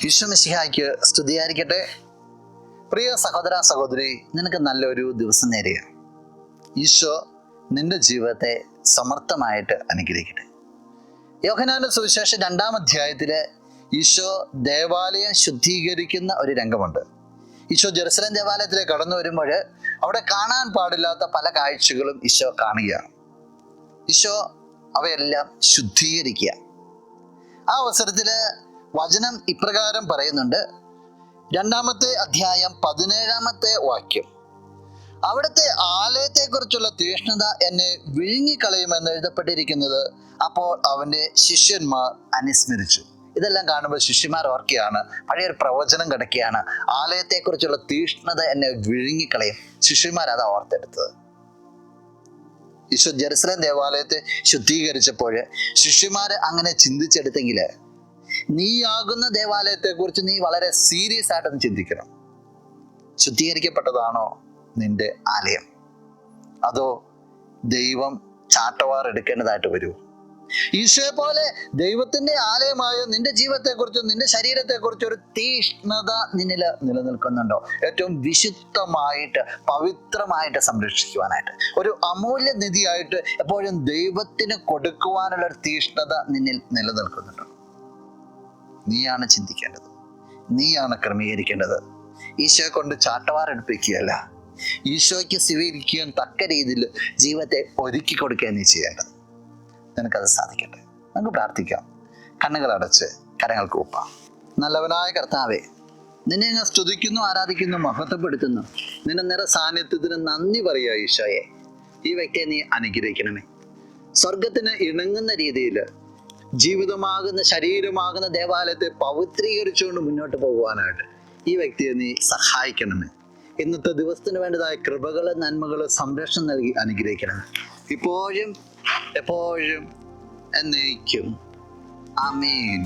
ഈശോ മിശിഹായ്ക്ക് സ്തുതിയായിരിക്കട്ടെ. പ്രിയ സഹോദര സഹോദരി, നിനക്ക് നല്ലൊരു ദിവസം നേരുക. ഈശോ നിന്റെ ജീവിതത്തെ സമർത്ഥമായിട്ട് അനുഗ്രഹിക്കട്ടെ. യോഹന്നാന്റെ സുവിശേഷം 2-ാം അധ്യായത്തില് ഈശോ ദേവാലയം ശുദ്ധീകരിക്കുന്ന ഒരു രംഗമുണ്ട്. ഈശോ ജെറുസലേം ദേവാലയത്തിലേക്ക് കടന്നു വരുമ്പോൾ അവിടെ കാണാൻ പാടില്ലാത്ത പല കാഴ്ചകളും ഈശോ കാണുകയാണ്. ഈശോ അവയെല്ലാം ശുദ്ധീകരിക്കുക. ആ അവസരത്തില് വചനം ഇപ്രകാരം പറയുന്നുണ്ട്. 2-ാമത്തെ അധ്യായം 17-ാമത്തെ വാക്യം, അവിടുത്തെ ആലയത്തെക്കുറിച്ചുള്ള തീഷ്ണത എന്നെ വിഴുങ്ങിക്കളയുമെന്ന് എഴുതപ്പെട്ടിരിക്കുന്നത് അപ്പോൾ അവന്റെ ശിഷ്യന്മാർ അനുസ്മരിച്ചു. ഇതെല്ലാം കാണുമ്പോൾ ശിഷ്യന്മാർ ഓർക്കുകയാണ്, പഴയൊരു പ്രവചനം കിടക്കുകയാണ്, ആലയത്തെക്കുറിച്ചുള്ള തീഷ്ണത എന്നെ വിഴുങ്ങിക്കളയും. ശിഷ്യന്മാർ അതാ ഓർത്തെടുത്തത്. ഈശോ ജെറുസലേം ദേവാലയത്തെ ശുദ്ധീകരിച്ചപ്പോൾ ശിഷ്യന്മാര് അങ്ങനെ ചിന്തിച്ചെടുത്തെങ്കിൽ, നീയാകുന്ന ദേവാലയത്തെക്കുറിച്ച് നീ വളരെ സീരിയസ് ആയിട്ടൊന്ന് ചിന്തിക്കണം. ശുദ്ധീകരിക്കപ്പെട്ടതാണോ നിന്റെ ആലയം? അതോ ദൈവം ചാട്ടവാർ എടുക്കേണ്ടതായിട്ട് വരൂ? ഈശോയെ പോലെ ദൈവത്തിന്റെ ആലയമായ നിന്റെ ജീവിതത്തെക്കുറിച്ചും നിന്റെ ശരീരത്തെക്കുറിച്ചും ഒരു തീഷ്ണത നിന്നിൽ നിലനിൽക്കുന്നുണ്ടോ? ഏറ്റവും വിശുദ്ധമായിട്ട് പവിത്രമായിട്ട് സംരക്ഷിക്കുവാനായിട്ട്, ഒരു അമൂല്യ നിധിയായിട്ട് എപ്പോഴും ദൈവത്തിന് കൊടുക്കുവാനുള്ള ഒരു തീഷ്ണത നിന്നിൽ നിലനിൽക്കുന്നുണ്ടോ? നീയാണ് ചിന്തിക്കേണ്ടത്, നീയാണ് ക്രമീകരിക്കേണ്ടത്. ഈശോയെ കൊണ്ട് ചാട്ടവാറെടുപ്പിക്കുകയല്ല, ഈശോയ്ക്ക് സ്വീകരിക്കാൻ തക്ക രീതിയിൽ ജീവിതത്തെ ഒരുക്കി കൊടുക്കുക നീ ചെയ്യേണ്ടത്. നിനക്കത് സാധിക്കട്ടെ. നമുക്ക് പ്രാർത്ഥിക്കാം. കണ്ണുകൾ അടച്ച് കരങ്ങൾ കൂപ്പാം. നല്ലവനായ കർത്താവേ, നിന്നെ ഞാൻ സ്തുതിക്കുന്നു, ആരാധിക്കുന്നു, മഹത്വപ്പെടുത്തുന്നു. നിന്റെ നിറ സാന്നിധ്യത്തിന് നന്ദി പറയുക. ഈശോയെ, ഈ വ്യക്തിയെ നീ അനുഗ്രഹിക്കണമേ. സ്വർഗത്തിന് ഇണങ്ങുന്ന രീതിയിൽ ജീവിതമാകുന്ന ശരീരമാകുന്ന ദേവാലയത്തെ പവിത്രീകരിച്ചുകൊണ്ട് മുന്നോട്ട് പോകുവാനായിട്ട് ഈ വ്യക്തിയെ നീ സഹായിക്കണമേ. ഇന്നത്തെ ദിവസത്തിന് വേണ്ടതായ കൃപകള്, നന്മകള്, സംരക്ഷണം നൽകി അനുഗ്രഹിക്കണം. ഇപ്പോഴും എപ്പോഴും എന്നേക്കും. ആമേൻ.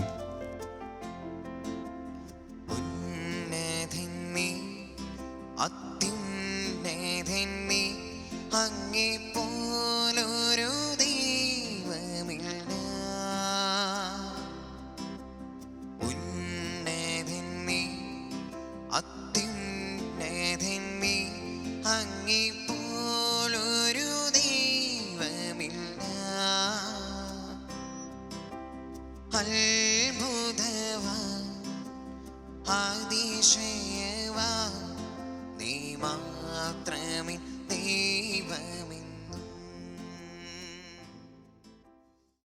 അത്ഭുതവാൻ അതിശയവാൻ നീ മാത്രമേ ദൈവം.